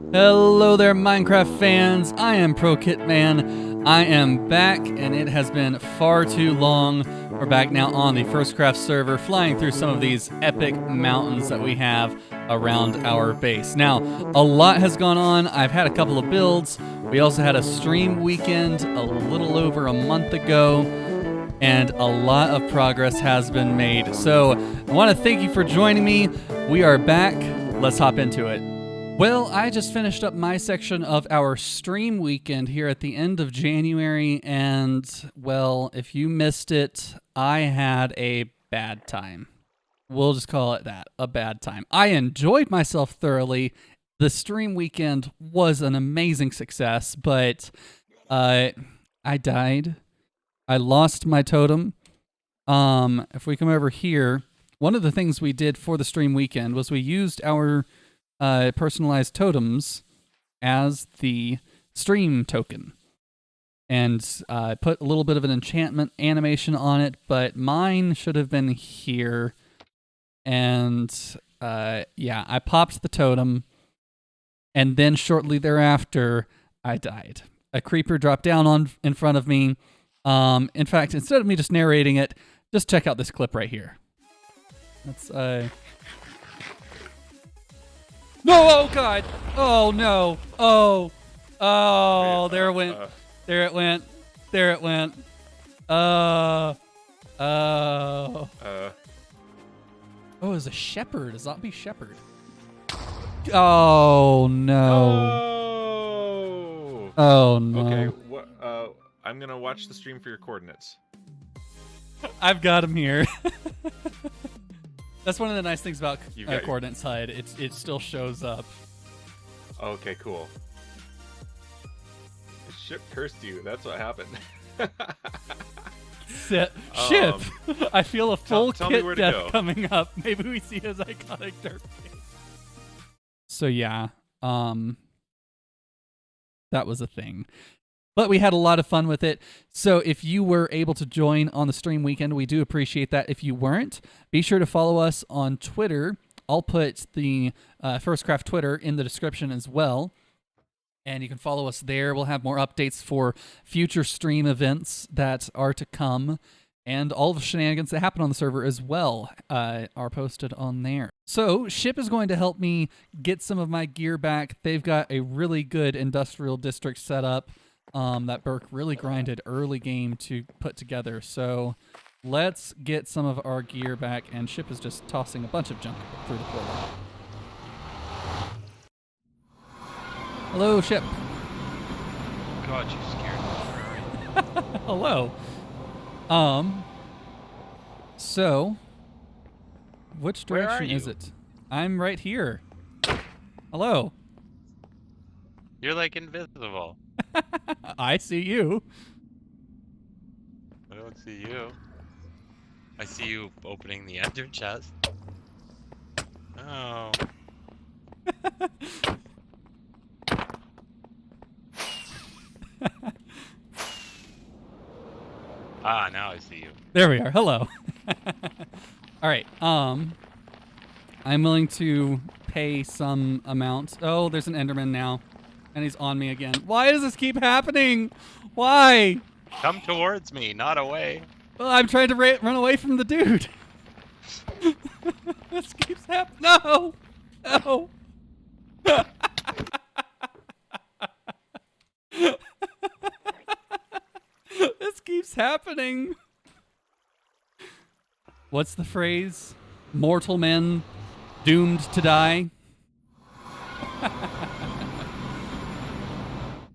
Hello there, Minecraft fans. I am ProKitman. I am back, and it has been far too long. We're back now on the FirstCraft server, flying through some of these epic mountains that we have around our base. Now, a lot has gone on. I've had a couple of builds. We also had a stream weekend a little over a month ago, and a lot of progress has been made. So I want to thank you for joining me. We are back. Let's hop into it. Well, I just finished up my section of our stream weekend here at the end of January, and, well, if you missed it, I had a bad time. We'll just call it that, a bad time. I enjoyed myself thoroughly. The stream weekend was an amazing success, but I died. I lost my totem. If we come over here, one of the things we did for the stream weekend was we used our personalized totems as the stream token, and put a little bit of an enchantment animation on it, but mine should have been here. And yeah, I popped the totem, and then shortly thereafter, I died. A creeper dropped down in front of me. In fact, instead of me just narrating it, just check out this clip right here. That's No, oh god. Oh no. Oh. Oh, there it went. There it went. There it went. Oh, it was a shepherd, a zombie shepherd. Oh no. Oh no. Okay, I'm gonna watch the stream for your coordinates. I've got him here. That's one of the nice things about Coordinates HUD. It still shows up. Okay, cool. The ship cursed you. That's what happened. Ship. I feel a full kit death coming up. Maybe we see his iconic dark face. So yeah, that was a thing. But we had a lot of fun with it. So if you were able to join on the stream weekend, we do appreciate that. If you weren't, be sure to follow us on Twitter. I'll put the FirstCraft Twitter in the description as well. And you can follow us there. We'll have more updates for future stream events that are to come. And all of the shenanigans that happen on the server as well are posted on there. So Ship is going to help me get some of my gear back. They've got a really good industrial district set up that Burke really grinded early game to put together. So let's get some of our gear back, and Ship is just tossing a bunch of junk through the portal. Hello, Ship. God, you scared me. Hello. So which direction is it? I'm right here. Hello. You're like invisible. I see you. I don't see you. I see you opening the ender chest. Oh. Ah, now I see you. There we are. Hello. All right. I'm willing to pay some amount. Oh, there's an Enderman now. And he's on me again. Why does this keep happening? Why? Come towards me, not away. Well, I'm trying to run away from the dude. This keeps happening. No. No. This keeps happening. What's the phrase? Mortal men doomed to die.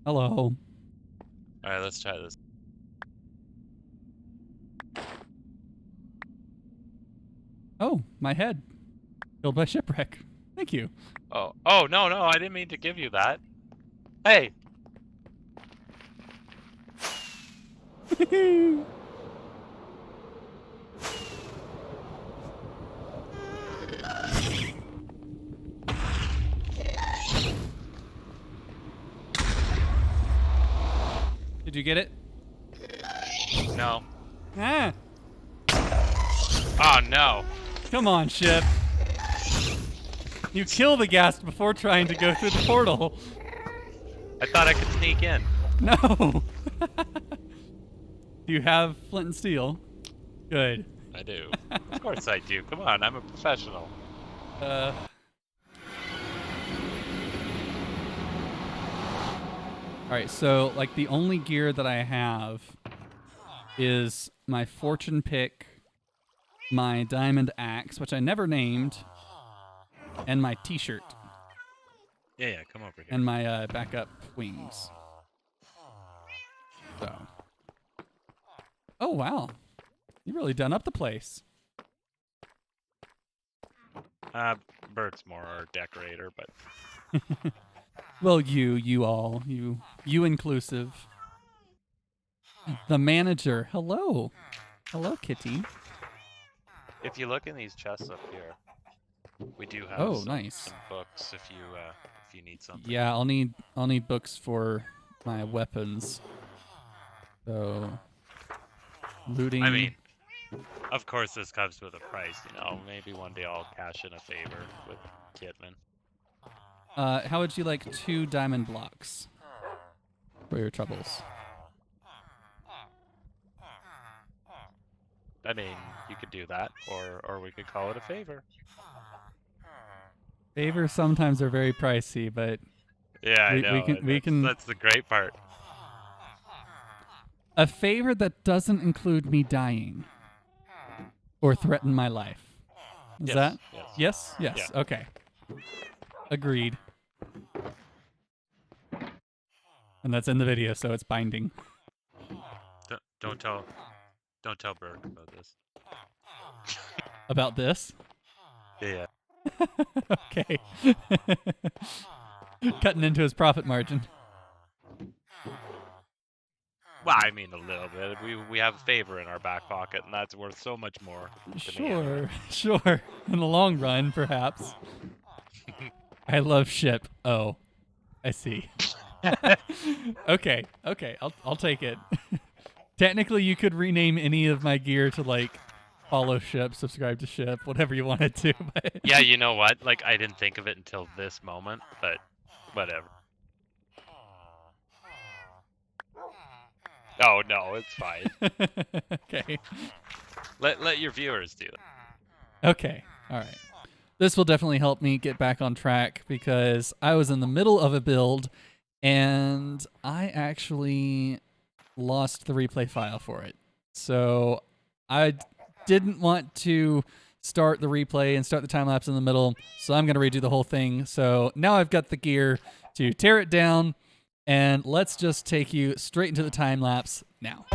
Hello. Alright, let's try this. Oh, my head. Killed by shipwreck. Thank you. Oh, no, I didn't mean to give you that. Hey! Did you get it? No. Ah. Oh, no. Come on, Ship. You kill the ghast before trying to go through the portal. I thought I could sneak in. No. Do you have flint and steel? Good. I do. Of course I do. Come on, I'm a professional. All right, so like the only gear that I have is my fortune pick, my diamond axe, which I never named, and my t-shirt. Yeah, come over here. And my backup wings. So. Oh, wow. You really done up the place. Bert's more our decorator, but... Well, you all. You inclusive. The manager. Hello. Hello, kitty. If you look in these chests up here, we do have nice. some books if you need something. Yeah, I'll need books for my weapons. So looting. I mean, of course this comes with a price, you know. Maybe one day I'll cash in a favor with Kitman. How would you like 2 diamond blocks for your troubles? I mean, you could do that, or we could call it a favor. Favors sometimes are very pricey, but Yeah, I know. we can. That's the great part. A favor that doesn't include me dying or threaten my life. Is Yes, that? yes. Yes. Yeah. Okay. Agreed. And that's in the video, so it's binding. Don't tell Burke about this. About this? Yeah. Okay. Cutting into his profit margin. Well, I mean a little bit. We have a favor in our back pocket, and that's worth so much more. To me anyway. Sure. In the long run, perhaps. I love ship. Oh, I see. Okay. I'll take it. Technically, you could rename any of my gear to like follow ship, subscribe to ship, whatever you wanted to. But Yeah, you know what? Like, I didn't think of it until this moment, but whatever. Oh no, it's fine. Okay. Let your viewers do it. Okay. All right. This will definitely help me get back on track because I was in the middle of a build and I actually lost the replay file for it. So I didn't want to start the replay and start the time lapse in the middle, so I'm going to redo the whole thing. So now I've got the gear to tear it down, and let's just take you straight into the time lapse now.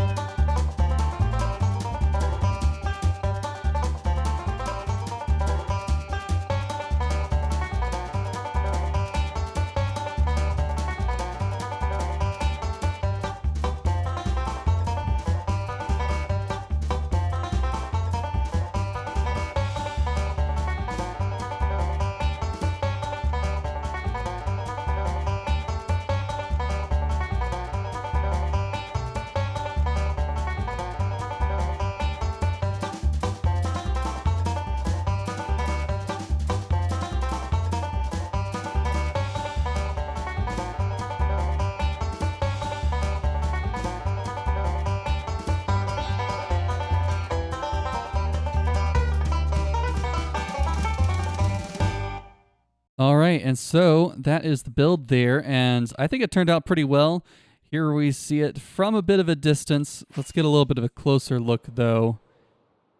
All right, and so that is the build there, and I think it turned out pretty well. Here we see it from a bit of a distance. Let's get a little bit of a closer look, though,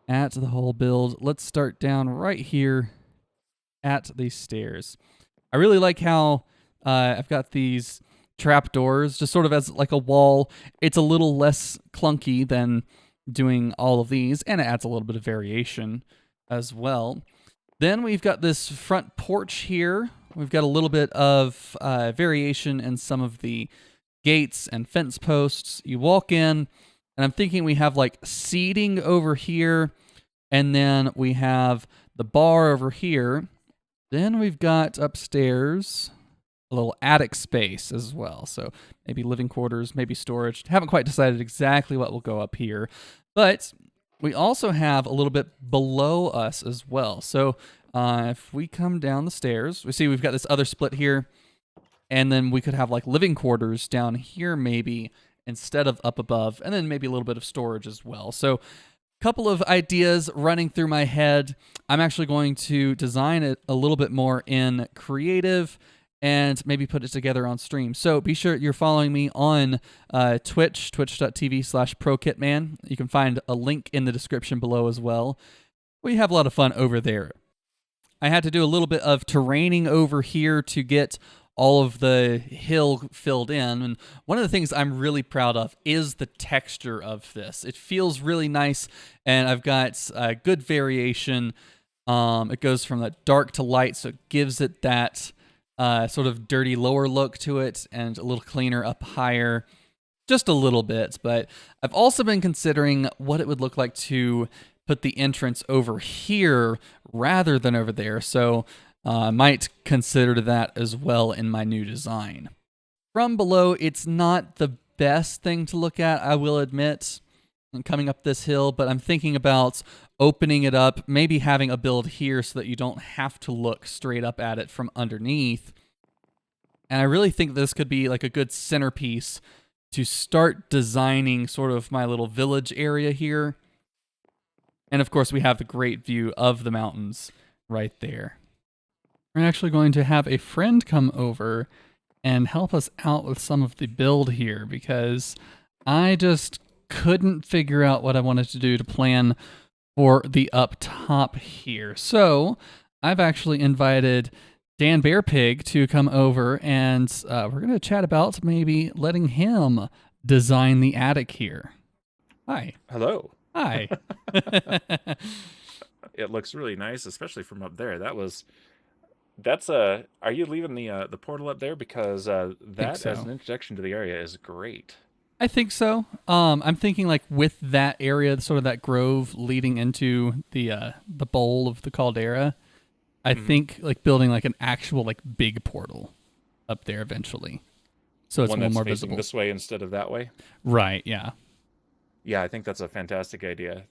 at the whole build. Let's start down right here at these stairs. I really like how I've got these trapdoors just sort of as like a wall. It's a little less clunky than doing all of these, and it adds a little bit of variation as well. Then we've got this front porch here. We've got a little bit of variation in some of the gates and fence posts. You walk in, and I'm thinking we have like seating over here, and then we have the bar over here. Then we've got upstairs a little attic space as well. So maybe living quarters, maybe storage. Haven't quite decided exactly what will go up here, but we also have a little bit below us as well. So if we come down the stairs, we see we've got this other split here, and then we could have like living quarters down here maybe instead of up above, and then maybe a little bit of storage as well. So couple of ideas running through my head. I'm actually going to design it a little bit more in creative and maybe put it together on stream. So be sure you're following me on Twitch, twitch.tv/ProKitman. You can find a link in the description below as well. We have a lot of fun over there. I had to do a little bit of terraining over here to get all of the hill filled in, and one of the things I'm really proud of is the texture of this. It feels really nice, and I've got good variation. It goes from the dark to light, so it gives it that sort of dirty lower look to it, and a little cleaner up higher, just a little bit. But I've also been considering what it would look like to put the entrance over here rather than over there, so might consider that as well in my new design. From below, it's not the best thing to look at, I will admit, coming up this hill, but I'm thinking about opening it up, maybe having a build here so that you don't have to look straight up at it from underneath. And I really think this could be like a good centerpiece to start designing sort of my little village area here. And of course, we have the great view of the mountains right there. We're actually going to have a friend come over and help us out with some of the build here because I just couldn't figure out what I wanted to do to plan for the up top here. So I've actually invited DanBearPig to come over, and we're going to chat about maybe letting him design the attic here. Hi. Hello. Hi. It looks really nice, especially from up there. That's are you leaving the portal up there? Because that so. as an introduction to the area is great. I think so. I'm thinking like with that area, sort of that grove leading into the bowl of the caldera. I think like building like an actual like big portal up there eventually, so it's one a little that's more facing visible. This way instead of that way. Right. Yeah. Yeah, I think that's a fantastic idea.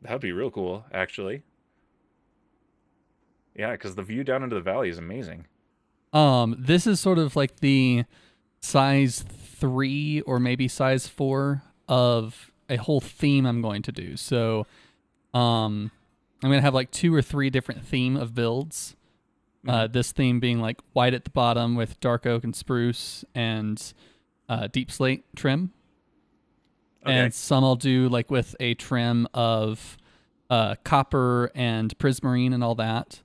That'd be real cool, actually. Yeah, because the view down into the valley is amazing. This is sort of like the size 3 or maybe size 4 of a whole theme I'm going to do. So, I'm going to have like 2 or 3 different theme of builds. This theme being like white at the bottom with dark oak and spruce and deep slate trim. Okay. And some I'll do like with a trim of copper and prismarine and all that.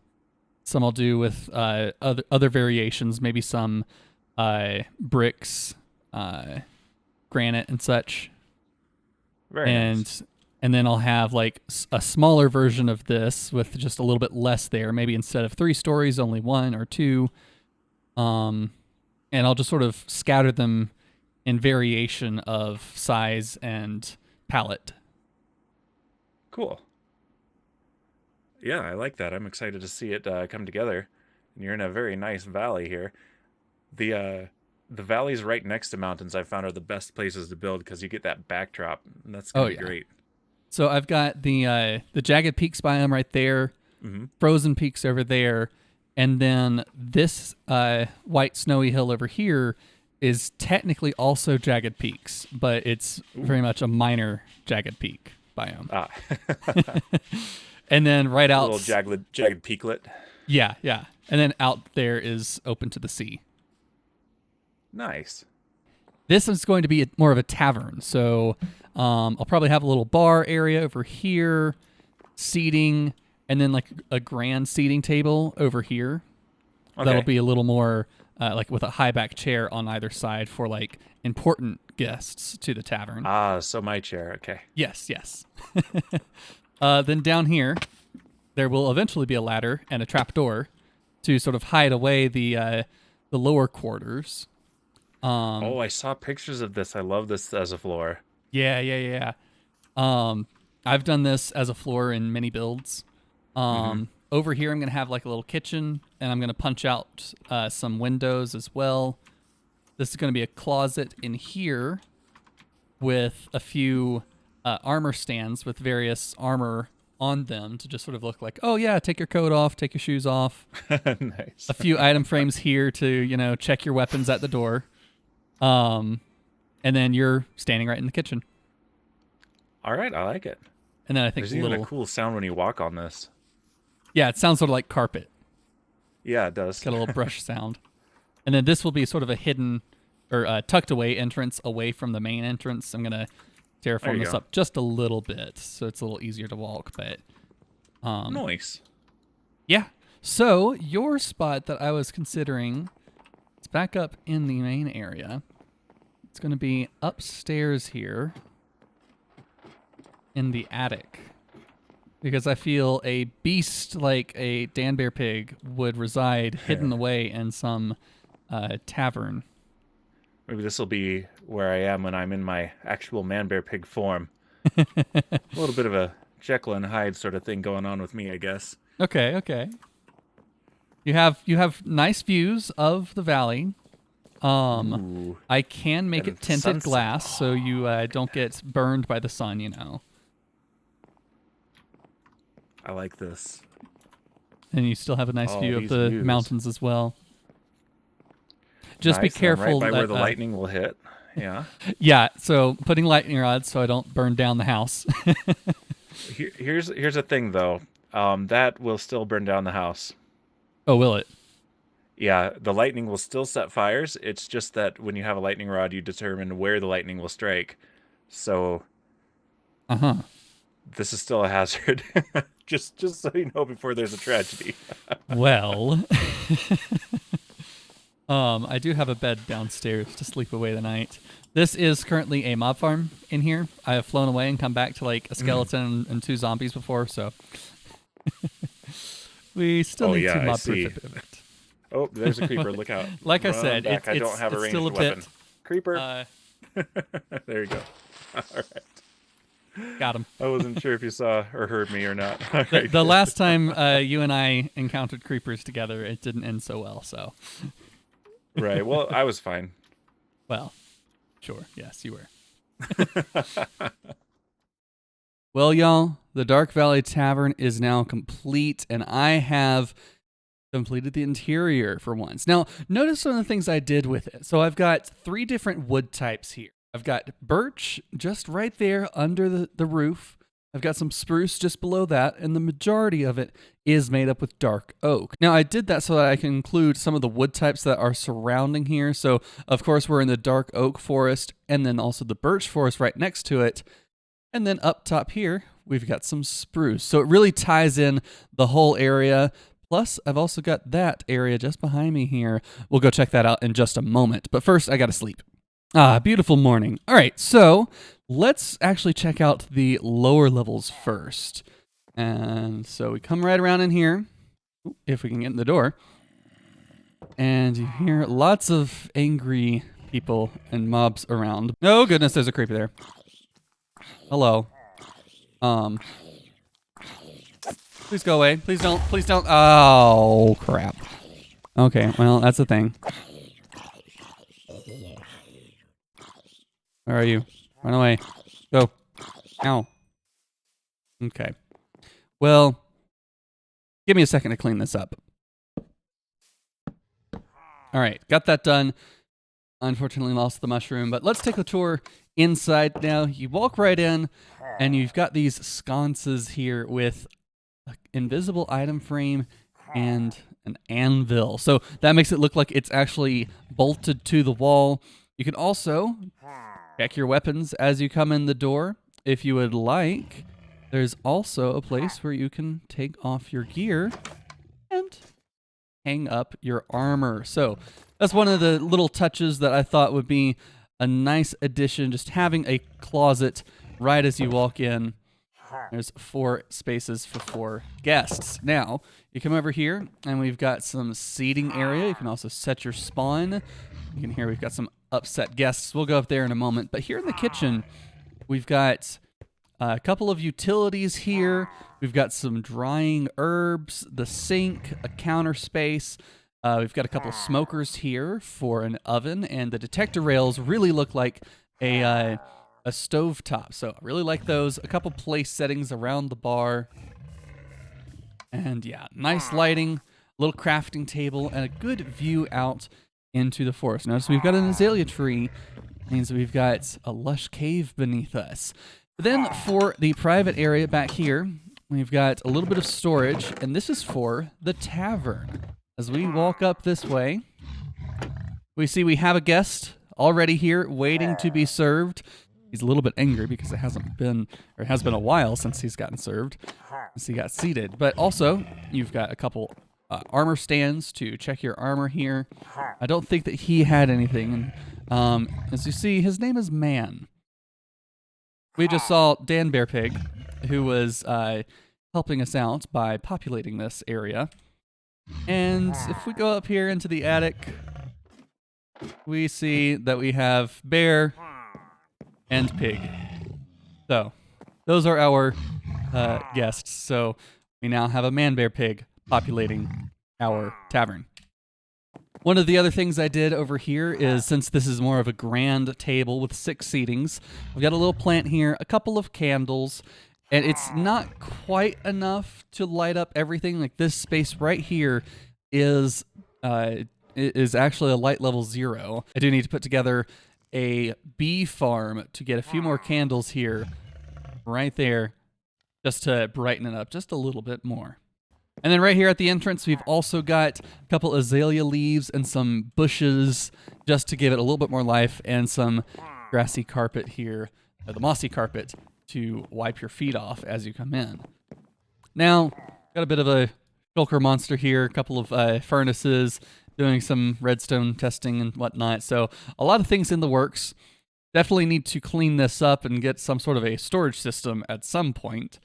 Some I'll do with other variations, maybe some bricks, granite and such. Very nice. And then I'll have like a smaller version of this with just a little bit less there. Maybe instead of 3 stories, only 1 or 2. And I'll just sort of scatter them in variation of size and palette. Cool. Yeah, I like that. I'm excited to see it come together. And you're in a very nice valley here. The valleys right next to mountains I found are the best places to build because you get that backdrop. And that's going to be great. So I've got the Jagged Peaks biome right there, Frozen Peaks over there, and then this white snowy hill over here is technically also Jagged Peaks, but it's very much a minor Jagged Peak biome. And then right out... A little jagged peaklet. Yeah. And then out there is open to the sea. Nice. This is going to be more of a tavern, so I'll probably have a little bar area over here, seating, and then like a grand seating table over here. Okay. That'll be a little more like with a high back chair on either side for like important guests to the tavern. So my chair, okay. Yes. Then down here, there will eventually be a ladder and a trapdoor to sort of hide away the lower quarters. I saw pictures of this. I love this as a floor. Yeah. I've done this as a floor in many builds. Over here, I'm going to have like a little kitchen, and I'm going to punch out some windows as well. This is going to be a closet in here with a few armor stands with various armor on them to just sort of look like, oh yeah, take your coat off, take your shoes off. Nice. A few item frames here to, check your weapons at the door. And then you're standing right in the kitchen. All right, I like it. And then I think there's even a cool sound when you walk on this. Yeah, it sounds sort of like carpet. Yeah, it does. It's got a little brush sound. And then this will be sort of a hidden or tucked away entrance away from the main entrance. I'm going to terraform this up just a little bit so it's a little easier to walk. But nice. Yeah. So your spot that I was considering, it's back up in the main area. It's going to be upstairs here in the attic. Because I feel a beast like a DanBearPig would reside hidden away in some tavern. Maybe this will be where I am when I'm in my actual man-bear-pig form. A little bit of a Jekyll and Hyde sort of thing going on with me, I guess. Okay. You have nice views of the valley. Ooh. I can make And it tinted sunset. glass so you don't get burned by the sun, I like this. And you still have a nice view of these the views. mountains as well. Just be Nice, and I'm careful right by that, where the lightning will hit. Yeah. Yeah, so putting lightning rods so I don't burn down the house. Here's a thing though. That will still burn down the house. Oh, will it? Yeah, the lightning will still set fires. It's just that when you have a lightning rod, you determine where the lightning will strike. So this is still a hazard. just so you know before there's a tragedy. Well, I do have a bed downstairs to sleep away the night. This is currently a mob farm in here. I have flown away and come back to like a skeleton and 2 zombies before, so we still need to mob proof a bit of it. Oh, there's a creeper. Look out. Like I Run said, back. I don't have a it's ranged still a weapon. bit. Creeper. There you go. All right. Got him. I wasn't sure if you saw or heard me or not. All The right. last time you and I encountered creepers together, it didn't end so well, so. Right. Well, I was fine. Well, sure. Yes, you were. Well, y'all, the Dark Valley Tavern is now complete, and I have completed the interior for once. Now, notice some of the things I did with it. So I've got 3 different wood types here. I've got birch just right there under the roof. I've got some spruce just below that, and the majority of it is made up with dark oak. Now, I did that so that I can include some of the wood types that are surrounding here. So, of course, we're in the dark oak forest, and then also the birch forest right next to it. And then up top here, we've got some spruce. So it really ties in the whole area. Plus, I've also got that area just behind me here. We'll go check that out in just a moment. But first, I got to sleep. Beautiful morning. All right, so let's actually check out the lower levels first. And so we come right around in here, if we can get in the door. And you hear lots of angry people and mobs around. Oh, goodness, there's a creeper there. Hello. Please go away. Please don't. Please don't. Oh, crap. Okay, well, that's the thing. Where are you? Run away. Go. Ow. Okay. Well, give me a second to clean this up. All right, got that done. Unfortunately lost the mushroom, but let's take a tour inside now. You walk right in, and you've got these sconces here with an invisible item frame and an anvil. So that makes it look like it's actually bolted to the wall. You can also check your weapons as you come in the door. If you would like, there's also a place where you can take off your gear and hang up your armor. So that's one of the little touches that I thought would be a nice addition, just having a closet right as you walk in. There's 4 spaces for 4 guests. Now, you come over here, and we've got some seating area. You can also set your spawn. You can hear we've got some upset guests. We'll go up there in a moment. But here in the kitchen, we've got a couple of utilities here. We've got some drying herbs, the sink, a counter space. We've got a couple of smokers here for an oven, and the detector rails really look like a a stovetop. So I really like those. A couple place settings around the bar. And yeah, nice lighting, a little crafting table, and a good view out into the forest. Notice we've got an azalea tree. Means we've got a lush cave beneath us. But then for the private area back here, we've got a little bit of storage, and this is for the tavern. As we walk up this way, we see we have a guest already here waiting to be served. He's a little bit angry because it has been a while since he's gotten served, since he got seated. But also, you've got a couple armor stands to check your armor here. I don't think that he had anything. And as you see, his name is Man. We just saw DanBearPig, who was helping us out by populating this area. And if we go up here into the attic, we see that we have Bear and Pig. So, those are our guests. So, we now have a Man-Bear-Pig populating our tavern. One of the other things I did over here is, since this is more of a grand table with 6 seatings, we've got a little plant here, a couple of candles, and it's not quite enough to light up everything. Like this space right here is actually a light level 0. I do need to put together a bee farm to get a few more candles here, right there, just to brighten it up just a little bit more. And then right here at the entrance, we've also got a couple azalea leaves and some bushes just to give it a little bit more life, and some grassy carpet here, or the mossy carpet, to wipe your feet off as you come in. Now, got a bit of a shulker monster here, a couple of furnaces, doing some redstone testing and whatnot. So a lot of things in the works. Definitely need to clean this up and get some sort of a storage system at some point.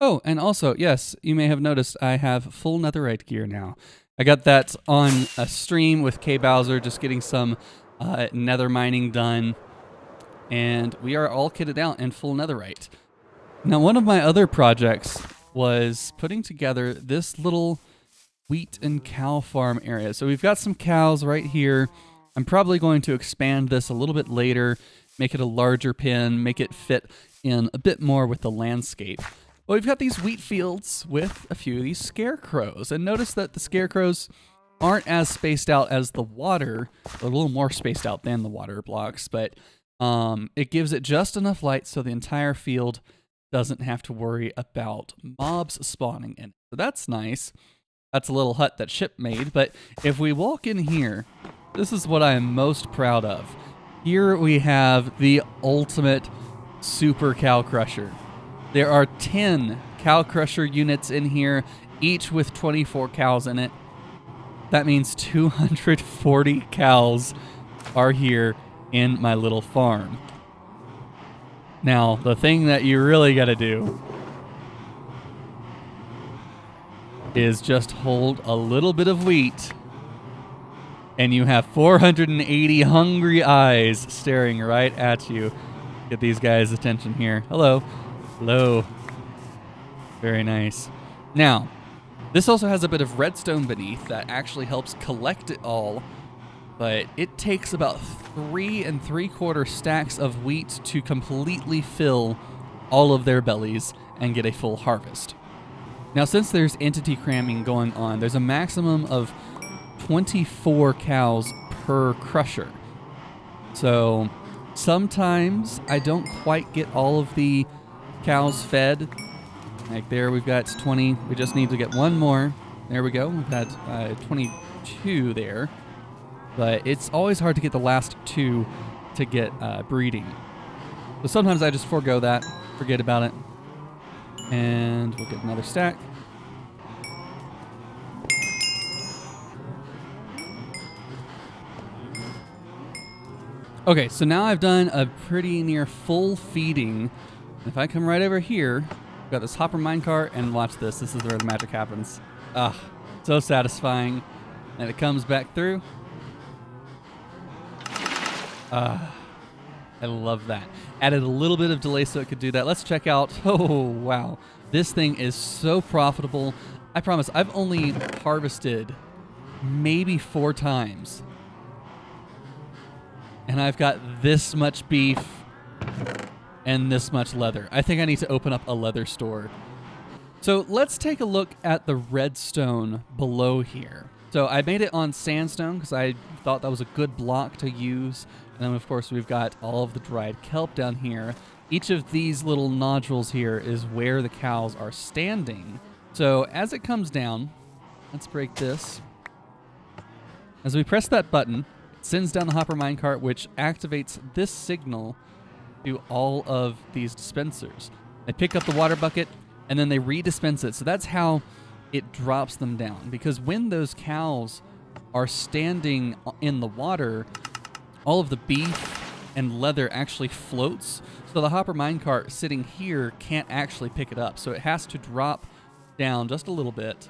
Oh, and also, yes, you may have noticed I have full netherite gear now. I got that on a stream with K Bowser, just getting some nether mining done. And we are all kitted out in full netherite. Now, one of my other projects was putting together this little wheat and cow farm area. So we've got some cows right here. I'm probably going to expand this a little bit later, make it a larger pen, make it fit in a bit more with the landscape. Well, we've got these wheat fields with a few of these scarecrows. And notice that the scarecrows aren't as spaced out as the water. They're a little more spaced out than the water blocks, but it gives it just enough light so the entire field doesn't have to worry about mobs spawning in it. So that's nice. That's a little hut that Ship made, but if we walk in here, this is what I am most proud of. Here we have the ultimate super cow crusher. There are 10 cow crusher units in here, each with 24 cows in it. That means 240 cows are here in my little farm. Now, the thing that you really got to do is just hold a little bit of wheat, and you have 480 hungry eyes staring right at you. Get these guys' attention here. Hello. Hello. Very nice. Now, this also has a bit of redstone beneath that actually helps collect it all, but it takes about 3 3/4 stacks of wheat to completely fill all of their bellies and get a full harvest. Now, since there's entity cramming going on, there's a maximum of 24 cows per crusher. So sometimes I don't quite get all of the cows fed. Like there, we've got 20. We just need to get one more. There we go. We've had 22 there. But it's always hard to get the last 2 to get breeding. So sometimes I just forego that, forget about it. And we'll get another stack. Okay, so now I've done a pretty near full feeding. If I come right over here, I've got this hopper minecart, and watch this. This is where the magic happens. Ah, so satisfying. And it comes back through. I love that. Added a little bit of delay so it could do that. Let's check out. Oh, wow. This thing is so profitable. I promise, I've only harvested maybe 4 times. And I've got this much beef and this much leather. I think I need to open up a leather store. So let's take a look at the redstone below here. So I made it on sandstone because I thought that was a good block to use. And then of course we've got all of the dried kelp down here. Each of these little nodules here is where the cows are standing. So as it comes down, let's break this. As we press that button, it sends down the hopper minecart, which activates this signal to all of these dispensers. They pick up the water bucket, and then they redispense it. So that's how it drops them down. Because when those cows are standing in the water, all of the beef and leather actually floats. So the hopper minecart sitting here can't actually pick it up. So it has to drop down just a little bit.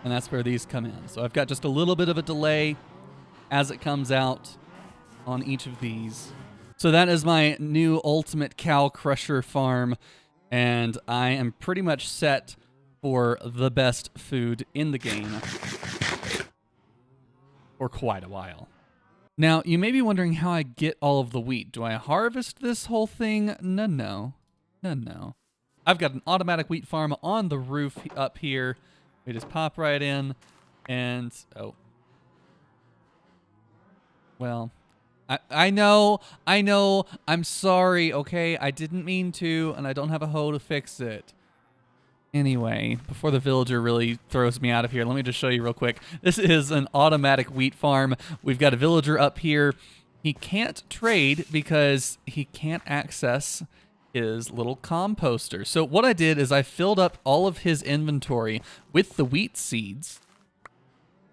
And that's where these come in. So I've got just a little bit of a delay as it comes out on each of these. So that is my new ultimate cow crusher farm. And I am pretty much set for the best food in the game for quite a while. Now, you may be wondering how I get all of the wheat. Do I harvest this whole thing? No. I've got an automatic wheat farm on the roof up here. We just pop right in and, oh. Well, I know, I'm sorry, okay? I didn't mean to, and I don't have a hoe to fix it. Anyway, before the villager really throws me out of here, let me just show you real quick. This is an automatic wheat farm. We've got a villager up here. He can't trade because he can't access his little composter. So what I did is I filled up all of his inventory with the wheat seeds.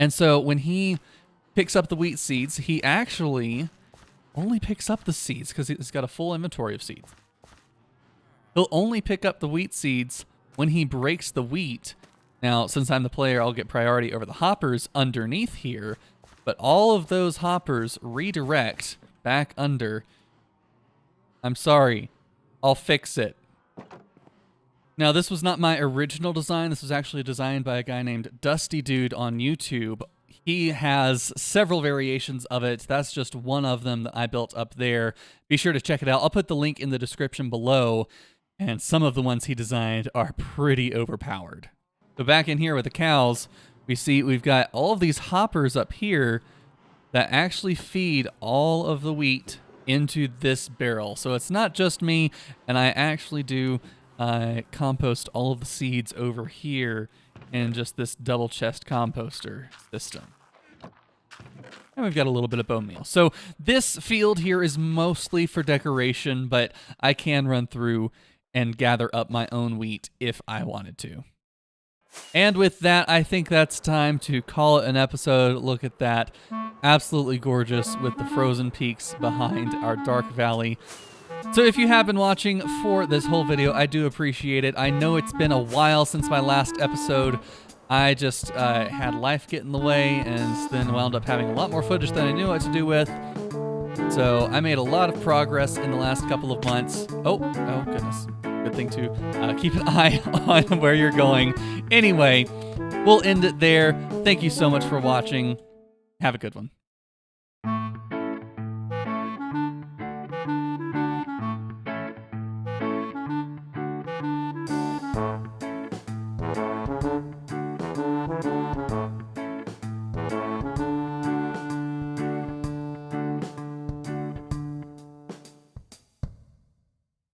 And so when he picks up the wheat seeds, he actually only picks up the seeds because he's got a full inventory of seeds. He'll only pick up the wheat seeds when he breaks the wheat. Now, since I'm the player, I'll get priority over the hoppers underneath here, but all of those hoppers redirect back under. I'm sorry, I'll fix it. Now, this was not my original design. This was actually designed by a guy named Dusty Dude on YouTube. He has several variations of it. That's just one of them that I built up there. Be sure to check it out. I'll put the link in the description below. And some of the ones he designed are pretty overpowered. So back in here with the cows, we see we've got all of these hoppers up here that actually feed all of the wheat into this barrel. So it's not just me, and I actually do compost all of the seeds over here in just this double chest composter system. And we've got a little bit of bone meal. So this field here is mostly for decoration, but I can run through and gather up my own wheat if I wanted to. And with that, I think that's time to call it an episode. Look at that. Absolutely gorgeous with the frozen peaks behind our Dark Valley. So if you have been watching for this whole video, I do appreciate it. I know it's been a while since my last episode. I just had life get in the way and then wound up having a lot more footage than I knew what to do with. So I made a lot of progress in the last couple of months. Oh goodness. Good thing to keep an eye on where you're going. Anyway, we'll end it there. Thank you so much for watching. Have a good one.